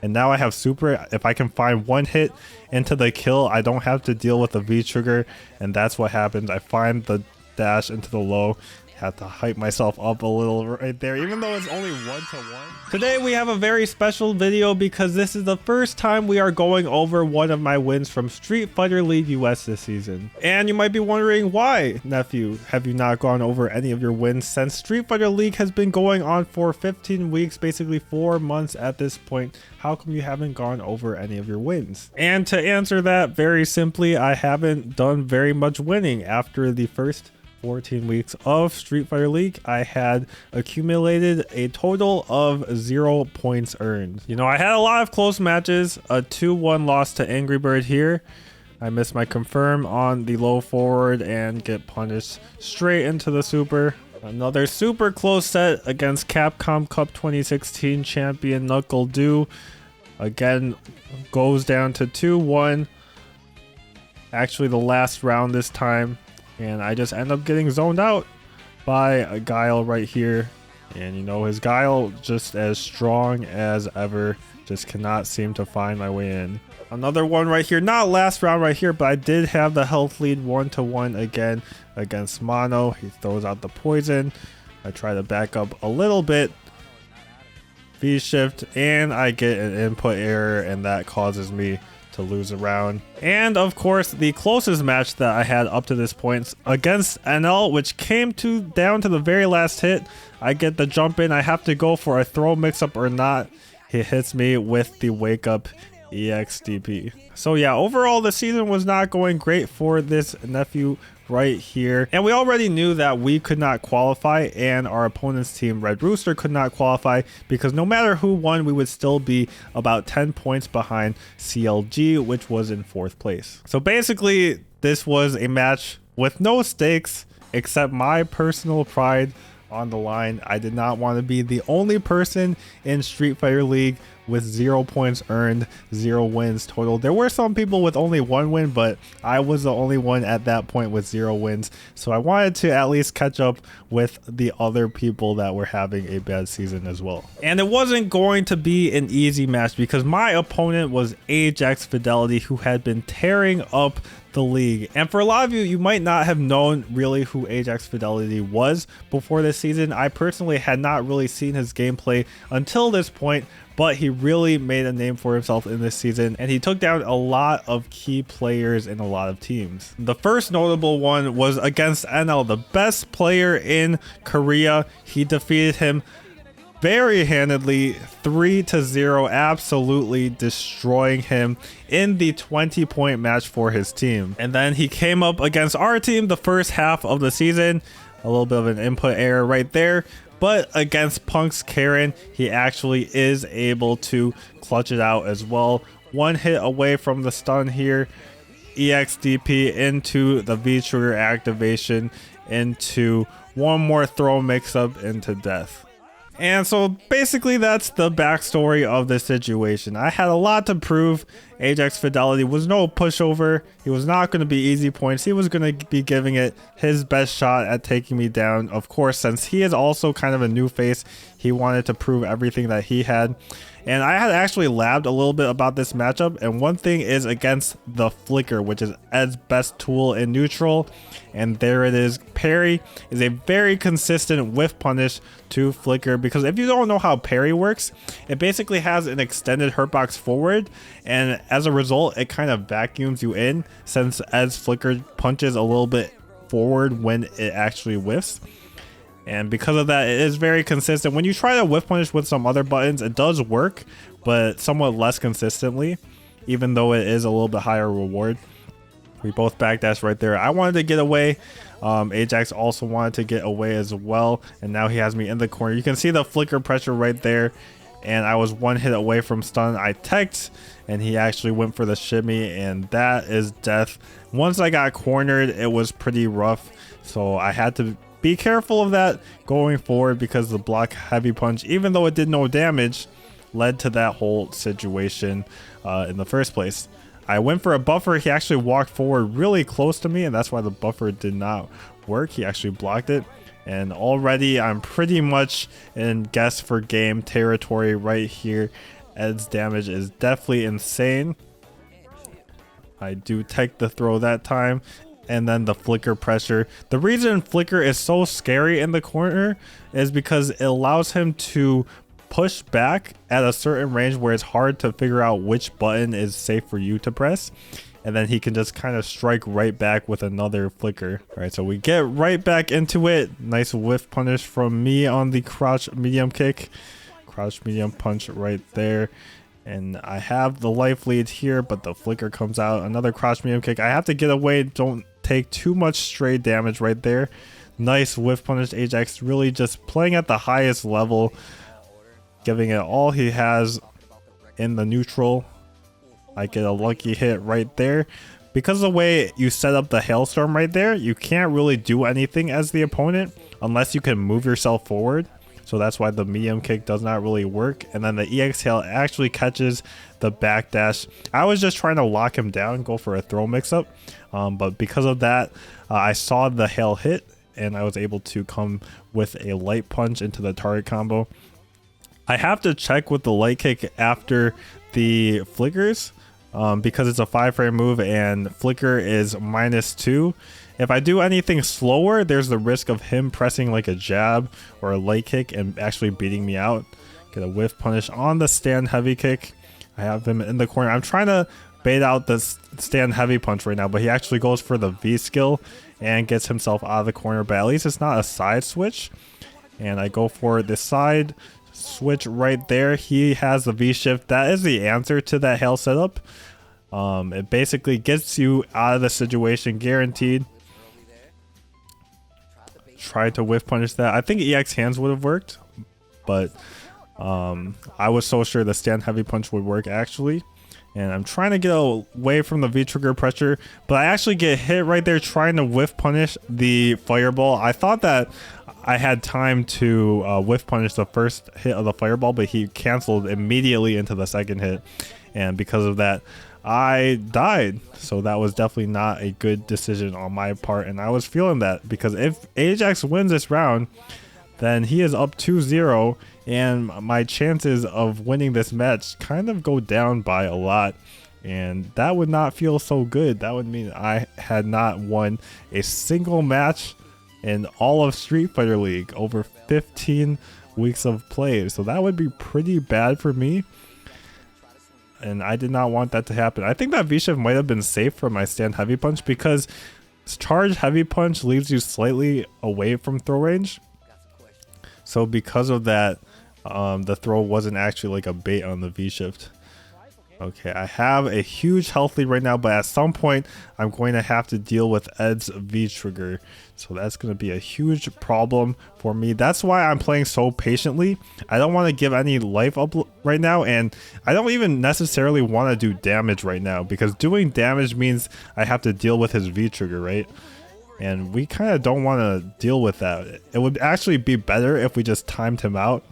And now I have super. If I can find one hit into the kill, I don't have to deal with the V trigger, and that's what happens. I find the dash into the low. Have to hype myself up a little right there, even though it's only 1-to-1. Today we have a very special video because this is the first time we are going over one of my wins from Street Fighter League US this season. And you might be wondering, why, Nephew, have you not gone over any of your wins since Street Fighter League has been going on for 15 weeks, basically 4 months at this point? How come you haven't gone over any of your wins? And to answer that very simply, I haven't done very much winning. After the first 14 weeks of Street Fighter League, I had accumulated a total of 0 points earned. You know, I had a lot of close matches, a 2-1 loss to Angrybird here. I missed my confirm on the low forward and get punished straight into the super. Another super close set against Capcom Cup 2016 champion Nuckledu. Again, goes down to 2-1. Actually, the last round this time. And I just end up getting zoned out by a Guile right here. And you know, his Guile just as strong as ever. Just cannot seem to find my way in. Another one right here. Not last round right here, but I did have the health lead 1-to-1 again against Mono. He throws out the poison. I try to back up a little bit. V shift, and I get an input error, and that causes me to lose a round. And of course, the closest match that I had up to this point against NL, which came down to the very last hit. I get the jump in. I have to go for a throw mix up or not. He hits me with the wake up EXDP. So yeah, overall the season was not going great for this Nephew right here, and we already knew that we could not qualify and our opponent's team Red Rooster could not qualify, because no matter who won, we would still be about 10 points behind CLG, which was in 4th place. So basically this was a match with no stakes except my personal pride on the line. I did not want to be the only person in Street Fighter League with 0 points earned, 0 wins total. There were some people with only 1 win, but I was the only one at that point with 0 wins. So I wanted to at least catch up with the other people that were having a bad season as well. And it wasn't going to be an easy match because my opponent was Ajax Fidelity, who had been tearing up the league. And for a lot of you, you might not have known really who Ajax Fidelity was before this season. I personally had not really seen his gameplay until this point, but he really made a name for himself in this season, and he took down a lot of key players in a lot of teams. The first notable one was against NL, the best player in Korea. He defeated him very handedly, 3-0, absolutely destroying him in the 20-point match for his team. And then he came up against our team the first half of the season. A little bit of an input error right there. But against Punk's Karen, he actually is able to clutch it out as well. 1 hit away from the stun here. EXDP into the V-trigger activation, into one more throw mix-up into death. And so basically that's the backstory of the situation. I had a lot to prove. Ajax Fidelity was no pushover. He was not going to be easy points. He was going to be giving it his best shot at taking me down. Of course, since he is also kind of a new face, he wanted to prove everything that he had. And I had actually labbed a little bit about this matchup, and one thing is against the Flicker, which is Ed's best tool in neutral. And there it is. Parry is a very consistent whiff punish to Flicker, because if you don't know how parry works, it basically has an extended hurtbox forward, and as a result it kind of vacuums you in, since Ed's Flicker punches a little bit forward when it actually whiffs. And because of that, it is very consistent. When you try to whiff punish with some other buttons, it does work, but somewhat less consistently, even though it is a little bit higher reward. We both backdash right there. I wanted to get away. Ajax also wanted to get away as well, and now he has me in the corner. You can see the flicker pressure right there, and I was 1 hit away from stun. I teched, and he actually went for the shimmy, and that is death. Once I got cornered, it was pretty rough, so I had to be careful of that going forward, because the block heavy punch, even though it did no damage, led to that whole situation in the first place. I went for a buffer. He actually walked forward really close to me, and that's why the buffer did not work. He actually blocked it, and already I'm pretty much in guess for game territory right here Ed's damage is definitely insane. I do take the throw that time. And then the flicker pressure. The reason flicker is so scary in the corner is because it allows him to push back at a certain range where it's hard to figure out which button is safe for you to press. And then he can just kind of strike right back with another flicker. All right, so we get right back into it. Nice whiff punish from me on the crouch medium kick. Crouch medium punch right there. And I have the life lead here, but the flicker comes out. Another crouch medium kick. I have to get away. Don't take too much stray damage right there. Nice whiff punish. Ajax really just playing at the highest level, giving it all he has in the neutral. I get a lucky hit right there. Because of the way you set up the hailstorm right there, you can't really do anything as the opponent unless you can move yourself forward. So that's why the medium kick does not really work. And then the EX hail actually catches the backdash. I was just trying to lock him down, go for a throw mix-up. But because of that, I saw the hail hit and I was able to come with a light punch into the target combo. I have to check with the light kick after the flickers because it's a 5-frame move and flicker is -2. If I do anything slower, there's the risk of him pressing like a jab or a light kick and actually beating me out. Get a whiff punish on the stand heavy kick. I have him in the corner. I'm trying to bait out the stand heavy punch right now, but he actually goes for the V skill and gets himself out of the corner. But at least it's not a side switch. And I go for the side switch right there. He has the V shift. That is the answer to that hail setup. It basically gets you out of the situation guaranteed. Try to whiff punish that. I think EX hands would have worked, but I was so sure the stand heavy punch would work actually. And I'm trying to get away from the V trigger pressure, but I actually get hit right there trying to whiff punish the fireball. I thought that I had time to whiff punish the first hit of the fireball, but he canceled immediately into the second hit. And because of that, I died. So that was definitely not a good decision on my part. And I was feeling that because if Ajax wins this round, then he is up 2-0 and my chances of winning this match kind of go down by a lot. And that would not feel so good. That would mean I had not won a single match in all of Street Fighter League over 15 weeks of play. So that would be pretty bad for me. And I did not want that to happen. I think that V-shift might have been safe for my stand heavy punch because charge heavy punch leaves you slightly away from throw range. So because of that, the throw wasn't actually like a bait on the V-shift. Okay, I have a huge health lead right now, but at some point I'm going to have to deal with Ed's V trigger. So that's going to be a huge problem for me. That's why I'm playing so patiently. I don't want to give any life up right now, and I don't even necessarily want to do damage right now because doing damage means I have to deal with his V trigger, right? And we kind of don't want to deal with that. It would actually be better if we just timed him out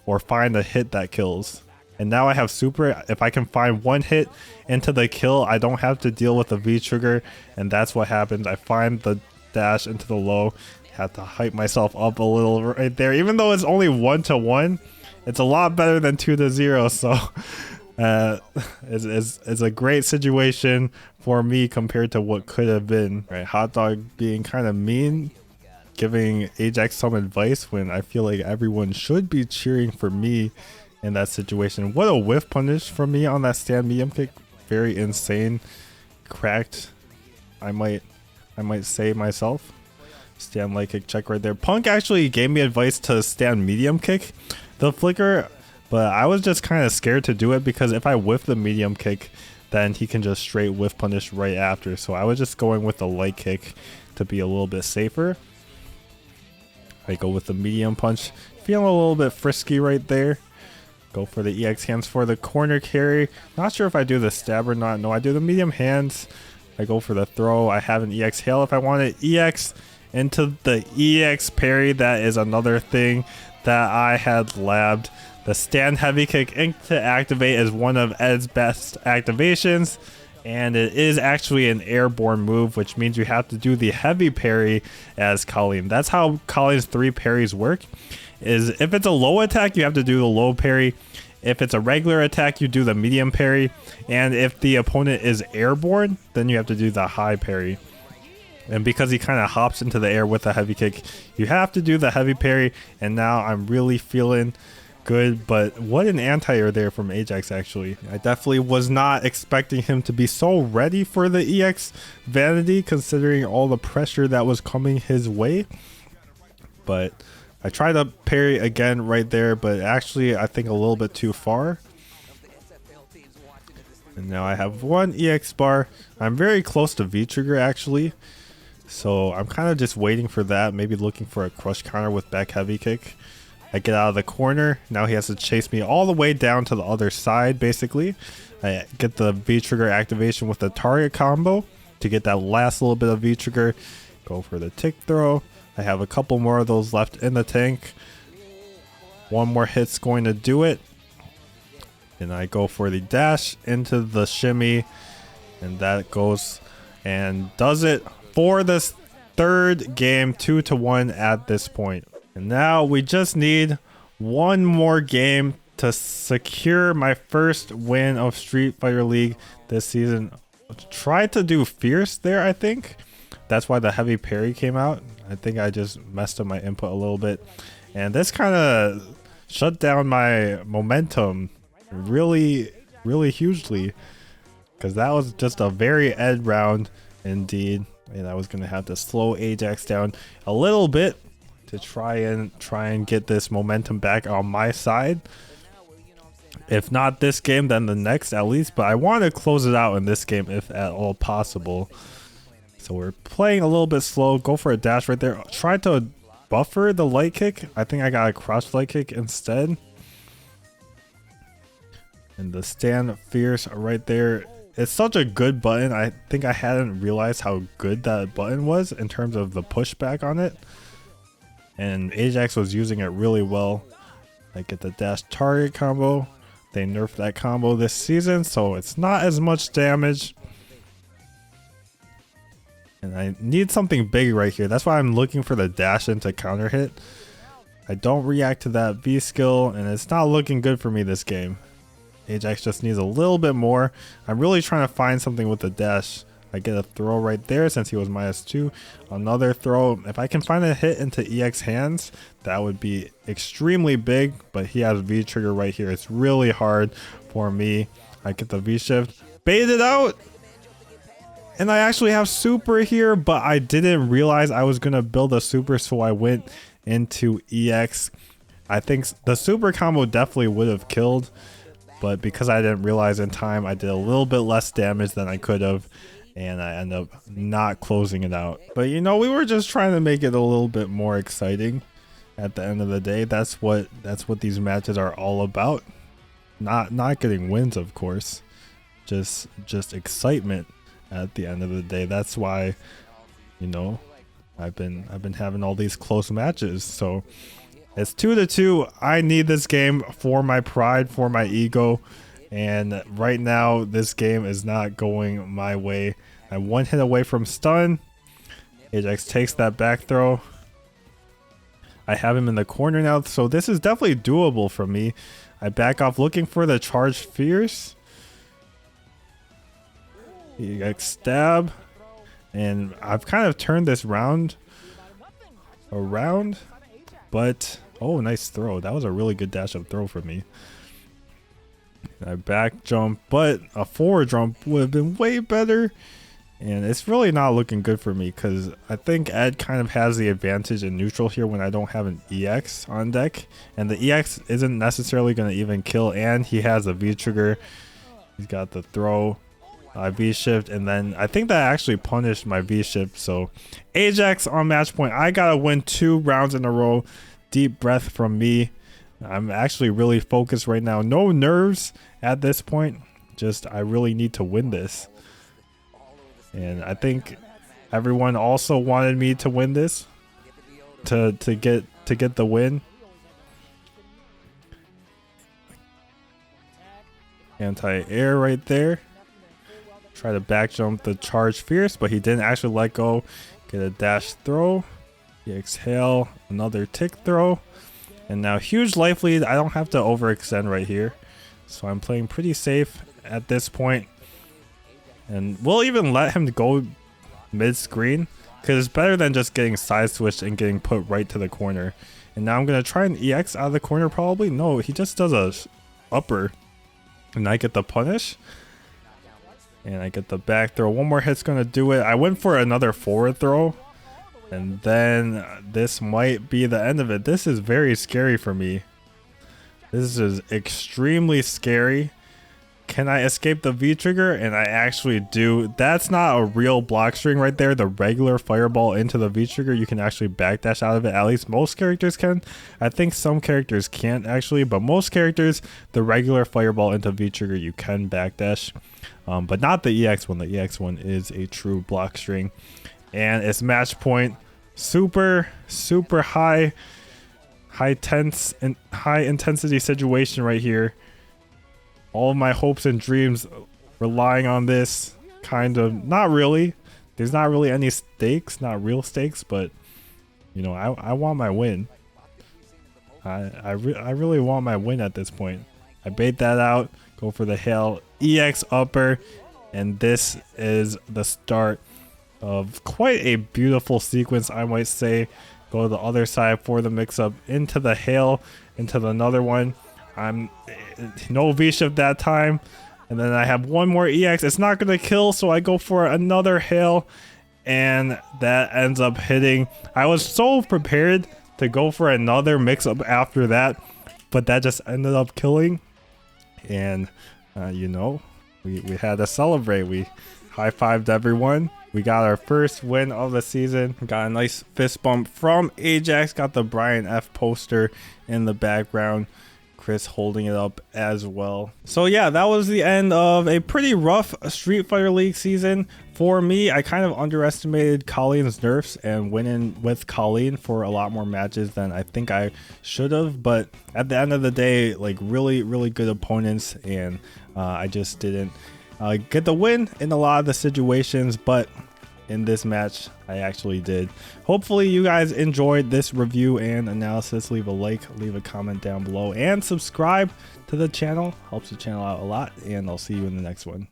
or find a hit that kills. And now I have super. If I can find one hit into the kill, I don't have to deal with the V trigger. And that's what happens. I find the dash into the low. Have to hype myself up a little right there. Even though it's only 1-1, it's a lot better than 2-0. So it's a great situation for me compared to what could have been. Right, Hot Dog being kind of mean, giving Ajax some advice when I feel like everyone should be cheering for me in that situation. What a whiff punish from me on that stand medium kick. Very insane. Cracked. I might say myself. Stand light kick check right there. Punk actually gave me advice to stand medium kick the flicker, but I was just kind of scared to do it because if I whiff the medium kick, then he can just straight whiff punish right after. So I was just going with the light kick to be a little bit safer. I go with the medium punch. Feeling a little bit frisky right there. Go for the EX hands for the corner carry. Not sure if I do the stab or not. No, I do the medium hands. I go for the throw. I have an EX hail if I want it. EX into the EX parry. That is another thing that I had labbed. The stand heavy kick into activate is one of Ed's best activations. And it is actually an airborne move, which means you have to do the heavy parry as Colleen. That's how Colleen's 3 parries work. Is if it's a low attack, you have to do the low parry. If it's a regular attack, you do the medium parry, and if the opponent is airborne, then you have to do the high parry. And because he kind of hops into the air with a heavy kick, you have to do the heavy parry, and now I'm really feeling good. But what an anti-air there from Ajax, actually. I definitely was not expecting him to be so ready for the EX Vanity, considering all the pressure that was coming his way. But I tried to parry again right there, but actually I think a little bit too far. And now I have one EX bar. I'm very close to V-trigger actually. So I'm kind of just waiting for that, maybe looking for a crush counter with back heavy kick. I get out of the corner. Now he has to chase me all the way down to the other side basically. I get the V-trigger activation with the target combo to get that last little bit of V-trigger. Go for the tick throw. I have a couple more of those left in the tank. One more hit's going to do it. And I go for the dash into the shimmy. And that goes and does it for this third game, 2-1 at this point. And now we just need one more game to secure my first win of Street Fighter League this season. Tried to do fierce there, I think. That's why the heavy parry came out. I think I just messed up my input a little bit. And this kind of shut down my momentum really hugely. Because that was just a very ed round indeed. And I was going to have to slow Ajax down a little bit to try and get this momentum back on my side. If not this game, then the next at least. But I want to close it out in this game if at all possible. So we're playing a little bit slow. Go for a dash right there. Try to buffer the light kick. I think I got a crouch light kick instead. And the stand fierce right there. It's such a good button. I think I hadn't realized how good that button was in terms of the pushback on it. And Ajax was using it really well. I get the dash target combo. They nerfed that combo this season, so it's not as much damage. And I need something big right here. That's why I'm looking for the dash into counter hit. I don't react to that V skill, and it's not looking good for me this game. Ajax just needs a little bit more. I'm really trying to find something with the dash. I get a throw right there since he was -2. Another throw. If I can find a hit into EX hands, that would be extremely big, but he has V trigger right here. It's really hard for me. I get the V shift. Bait it out! And I actually have super here, but I didn't realize I was going to build a super, so I went into EX. I think the super combo definitely would have killed, but because I didn't realize in time, I did a little bit less damage than I could have, and I ended up not closing it out. But you know, we were just trying to make it a little bit more exciting at the end of the day. That's what these matches are all about. Not getting wins, of course. Just excitement. At the end of the day, that's why, you know, I've been having all these close matches. So it's 2-2. I need this game for my pride, for my ego, and right now this game is not going my way. I'm one hit away from stun. Ajax takes that back throw. I have him in the corner now, so this is definitely doable for me. I back off looking for the charge fierce. EX stab, and I've kind of turned this round around, but oh, nice throw. That was a really good dash up throw for me. I back jump, but a forward jump would have been way better, and it's really not looking good for me because I think Ed kind of has the advantage in neutral here when I don't have an EX on deck, and the EX isn't necessarily going to even kill, and he has a V trigger. He's got the throw. V shift, and then I think that actually punished my V shift. So Ajax on match point. I gotta win 2 rounds in a row. Deep breath from me. I'm actually really focused right now. No nerves at this point. Just I really need to win this. And I think everyone also wanted me to win this to get the win. Anti-air right there. Try to back jump the charge fierce, but he didn't actually let go. Get a dash throw. He exhale, another tick throw. And now huge life lead. I don't have to overextend right here. So I'm playing pretty safe at this point. And we'll even let him go mid-screen, because it's better than just getting side switched and getting put right to the corner. And now I'm going to try an EX out of the corner probably. No, he just does a upper. And I get the punish. And I get the back throw. One more hit's going to do it. I went for another forward throw. And then this might be the end of it. This is very scary for me. This is extremely scary. Can I escape the V trigger? And I actually do. That's not a real block string right there. The regular fireball into the V trigger, you can actually backdash out of it. At least most characters can. I think some characters can't actually, but most characters, the regular fireball into V trigger, you can backdash. But not the EX one. The EX one is a true block string. And it's match point. Super high intensity situation right here. All of my hopes and dreams relying on this, kind of. Not really. There's not really any stakes, not real stakes, but you know, I want my win. I really want my win at this point. I bait that out, go for the hail EX upper, and this is the start of quite a beautiful sequence, I might say. Go to the other side for the mix-up, into the hail, into another one. I'm no V-shift that time, and then I have one more EX. It's not gonna kill, so I go for another hail, and that ends up hitting. I was so prepared to go for another mix-up after that, but that just ended up killing. And you know, we had to celebrate. We high-fived everyone. We got our first win of the season. Got a nice fist bump from Ajax. Got the Brian F poster in the background. Chris holding it up as well. So yeah, that was the end of a pretty rough Street Fighter League season for me. I kind of underestimated Colleen's nerfs and went in with Colleen for a lot more matches than I think I should have, but at the end of the day, like really good opponents, and I just didn't get the win in a lot of the situations, but in this match I actually did. Hopefully you guys enjoyed this review and analysis. Leave a like, leave a comment down below, and subscribe to the channel. Helps the channel out a lot, and I'll see you in the next one.